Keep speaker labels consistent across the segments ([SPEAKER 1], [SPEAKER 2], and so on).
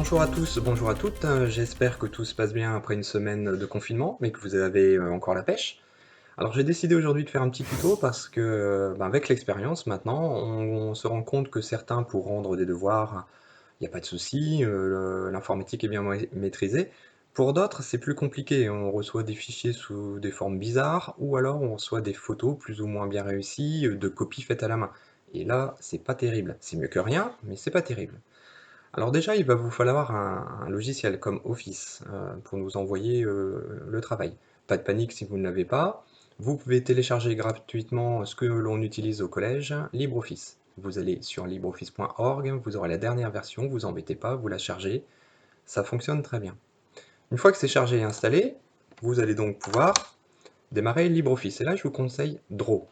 [SPEAKER 1] Bonjour à tous, bonjour à toutes, j'espère que tout se passe bien après une semaine de confinement, mais que vous avez encore la pêche. Alors j'ai décidé aujourd'hui de faire un petit tuto parce que, avec l'expérience maintenant, on se rend compte que certains pour rendre des devoirs, il n'y a pas de souci, l'informatique est bien maîtrisée. Pour d'autres, c'est plus compliqué, on reçoit des fichiers sous des formes bizarres ou alors on reçoit des photos plus ou moins bien réussies, de copies faites à la main. Et là, c'est pas terrible. C'est mieux que rien, mais c'est pas terrible. Alors déjà, il va vous falloir un logiciel comme Office pour nous envoyer le travail. Pas de panique si vous ne l'avez pas. Vous pouvez télécharger gratuitement ce que l'on utilise au collège, LibreOffice. Vous allez sur libreoffice.org, vous aurez la dernière version, vous embêtez pas, vous la chargez, ça fonctionne très bien. Une fois que c'est chargé et installé, vous allez donc pouvoir démarrer LibreOffice. Et là, je vous conseille Draw.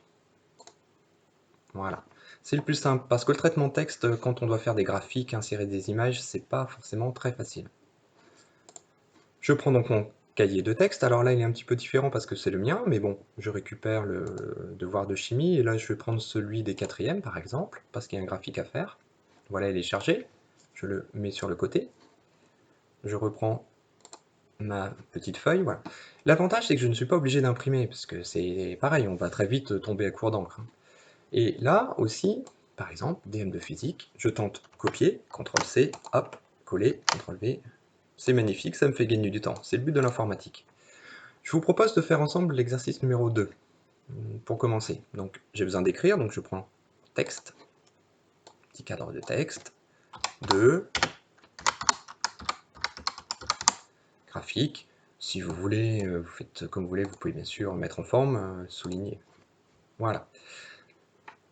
[SPEAKER 1] Voilà. C'est le plus simple, parce que le traitement de texte, quand on doit faire des graphiques, insérer des images, c'est pas forcément très facile. Je prends donc mon cahier de texte, alors là il est un petit peu différent parce que c'est le mien, mais bon, je récupère le devoir de chimie, et là je vais prendre celui des quatrièmes par exemple, parce qu'il y a un graphique à faire. Voilà, il est chargé, je le mets sur le côté, je reprends ma petite feuille, voilà. L'avantage c'est que je ne suis pas obligé d'imprimer, parce que c'est pareil, on va très vite tomber à court d'encre. Et là aussi, par exemple, DM de physique, je tente copier, CTRL-C, hop, coller, CTRL-V. C'est magnifique, ça me fait gagner du temps. C'est le but de l'informatique. Je vous propose de faire ensemble l'exercice numéro 2, pour commencer. Donc j'ai besoin d'écrire, donc je prends texte, petit cadre de texte, 2, graphique. Si vous voulez, vous faites comme vous voulez, vous pouvez bien sûr mettre en forme, souligner. Voilà.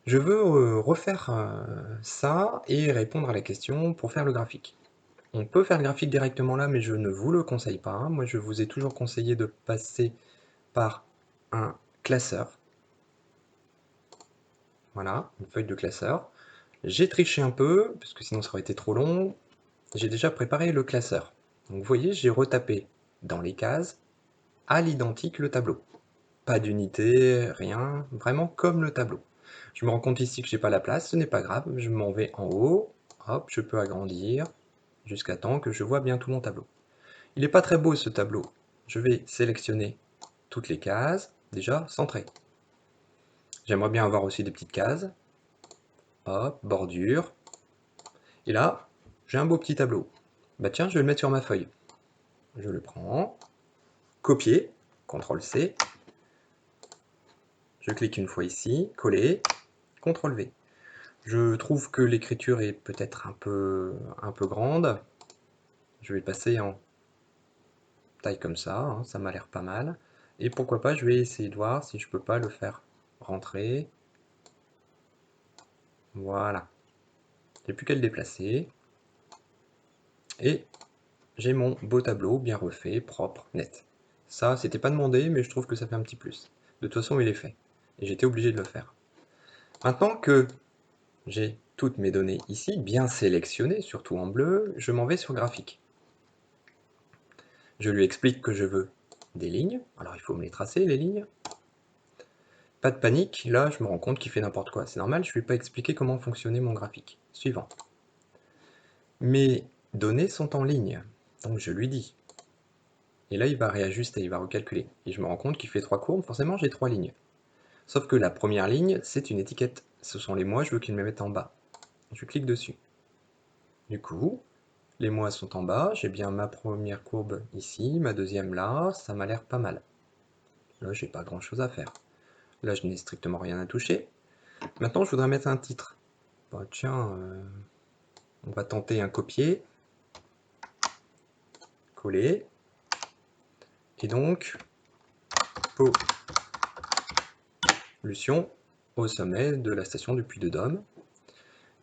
[SPEAKER 1] Je veux refaire ça et répondre à la question pour faire le graphique. On peut faire le graphique directement là, mais je ne vous le conseille pas. Moi, je vous ai toujours conseillé de passer par un classeur. Voilà, une feuille de classeur. J'ai triché un peu, parce que sinon ça aurait été trop long. J'ai déjà préparé le classeur. Donc vous voyez, j'ai retapé dans les cases, à l'identique, le tableau. Pas d'unité, rien, vraiment comme le tableau. Je me rends compte ici que j'ai pas la place, ce n'est pas grave, je m'en vais en haut, hop, je peux agrandir, jusqu'à temps que je vois bien tout mon tableau. Il n'est pas très beau ce tableau. Je vais sélectionner toutes les cases, déjà centrées. J'aimerais bien avoir aussi des petites cases. Hop, bordure. Et là, j'ai un beau petit tableau. Bah tiens, je vais le mettre sur ma feuille. Je le prends, copier, CTRL-C. Je clique une fois ici, coller, CTRL-V. Je trouve que l'écriture est peut-être un peu grande. Je vais passer en taille comme ça, hein, ça m'a l'air pas mal. Et pourquoi pas, je vais essayer de voir si je peux pas le faire rentrer. Voilà. J'ai plus qu'à le déplacer. Et j'ai mon beau tableau bien refait, propre, net. Ça, c'était pas demandé, mais je trouve que ça fait un petit plus. De toute façon, il est fait. Et j'étais obligé de le faire. Maintenant que j'ai toutes mes données ici, bien sélectionnées, surtout en bleu, je m'en vais sur graphique. Je lui explique que je veux des lignes. Alors il faut me les tracer, les lignes. Pas de panique, là je me rends compte qu'il fait n'importe quoi. C'est normal, je ne lui ai pas expliqué comment fonctionnait mon graphique. Suivant. Mes données sont en ligne, donc je lui dis. Et là il va réajuster, il va recalculer. Et je me rends compte qu'il fait 3 courbes, forcément j'ai 3 lignes. Sauf que la première ligne, c'est une étiquette. Ce sont les mois, je veux qu'ils me mettent en bas. Je clique dessus. Du coup, les mois sont en bas, j'ai bien ma première courbe ici, ma deuxième là, ça m'a l'air pas mal. Là, j'ai pas grand chose à faire. Là, je n'ai strictement rien à toucher. Maintenant, je voudrais mettre un titre. Bah, tiens, on va tenter un copier, coller, et donc, pollution au sommet de la station du Puy-de-Dôme.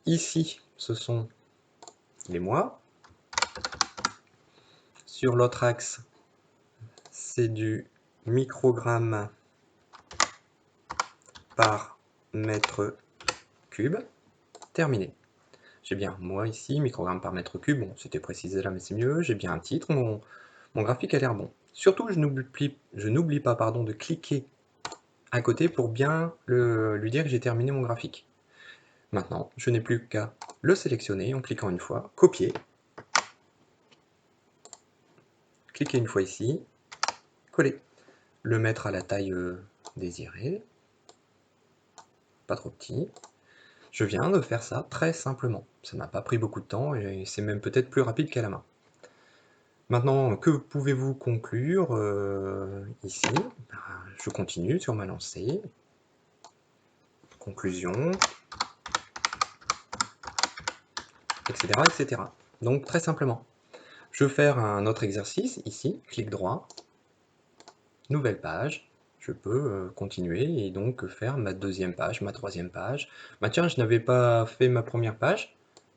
[SPEAKER 1] Ici, ce sont les mois. Sur l'autre axe, c'est du microgramme par mètre cube. Terminé. J'ai bien moi ici, microgramme par mètre cube, bon c'était précisé là mais c'est mieux, j'ai bien un titre, mon graphique a l'air bon. Surtout je n'oublie pas de cliquer à côté pour bien lui dire que j'ai terminé mon graphique. Maintenant, je n'ai plus qu'à le sélectionner en cliquant une fois, copier, cliquer une fois ici, coller, le mettre à la taille désirée, pas trop petit. Je viens de faire ça très simplement. Ça m'a pas pris beaucoup de temps et c'est même peut-être plus rapide qu'à la main. Maintenant, que pouvez-vous conclure ici? Je continue sur ma lancée. Conclusion, etc., etc. Donc très simplement. Je vais faire un autre exercice ici, clic droit, nouvelle page. Je peux continuer et donc faire ma deuxième page, ma troisième page. Bah tiens, je n'avais pas fait ma première page,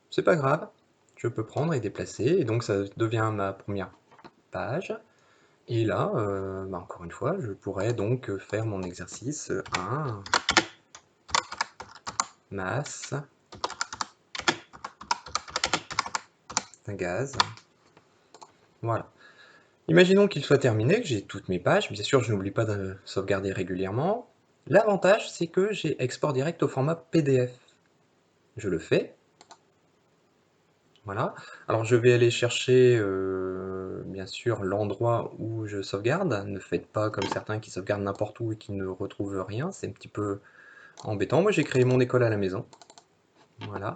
[SPEAKER 1] c'est pas grave. Je peux prendre et déplacer et donc ça devient ma première page. Et là, bah encore une fois, je pourrais donc faire mon exercice 1, masse, un gaz. Voilà. Imaginons qu'il soit terminé, que j'ai toutes mes pages. Bien sûr, je n'oublie pas de sauvegarder régulièrement. L'avantage, c'est que j'ai export direct au format PDF. Je le fais. Voilà. Alors, je vais aller chercher, bien sûr, l'endroit où je sauvegarde. Ne faites pas comme certains qui sauvegardent n'importe où et qui ne retrouvent rien. C'est un petit peu embêtant. Moi, j'ai créé mon école à la maison. Voilà.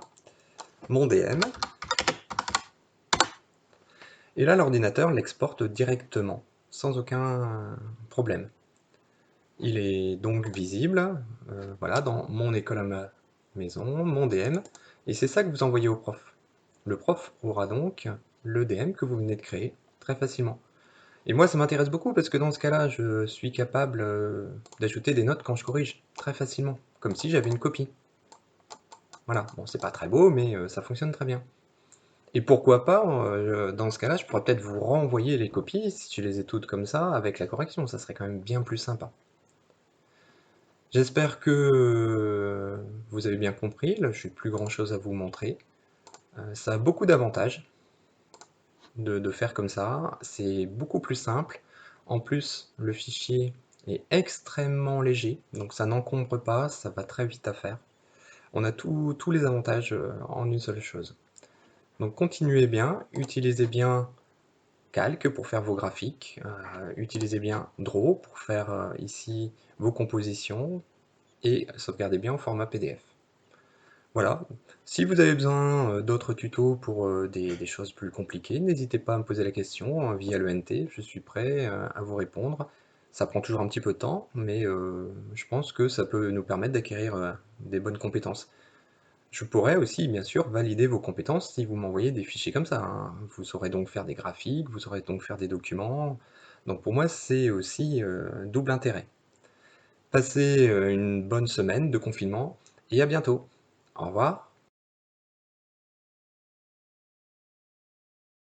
[SPEAKER 1] Mon DM. Et là, l'ordinateur l'exporte directement, sans aucun problème. Il est donc visible, voilà, dans mon école à ma maison, mon DM, et c'est ça que vous envoyez au prof. Le prof aura donc le DM que vous venez de créer très facilement. Et moi, ça m'intéresse beaucoup parce que dans ce cas-là, je suis capable d'ajouter des notes quand je corrige très facilement, comme si j'avais une copie. Voilà, bon, c'est pas très beau, mais ça fonctionne très bien. Et pourquoi pas, dans ce cas-là, je pourrais peut-être vous renvoyer les copies si je les ai toutes comme ça, avec la correction, ça serait quand même bien plus sympa. J'espère que vous avez bien compris, là je n'ai plus grand chose à vous montrer. Ça a beaucoup d'avantages de faire comme ça, c'est beaucoup plus simple. En plus, le fichier est extrêmement léger, donc ça n'encombre pas, ça va très vite à faire. On a tous les avantages en une seule chose. Donc continuez bien, utilisez bien Calc pour faire vos graphiques, utilisez bien Draw pour faire ici vos compositions et sauvegardez bien au format PDF. Voilà, si vous avez besoin d'autres tutos pour des choses plus compliquées, n'hésitez pas à me poser la question via le NT, je suis prêt à vous répondre. Ça prend toujours un petit peu de temps, mais je pense que ça peut nous permettre d'acquérir des bonnes compétences. Je pourrais aussi, bien sûr, valider vos compétences si vous m'envoyez des fichiers comme ça, hein. Vous saurez donc faire des graphiques, vous saurez donc faire des documents. Donc pour moi, c'est aussi double intérêt. Passez une bonne semaine de confinement et à bientôt. Au revoir.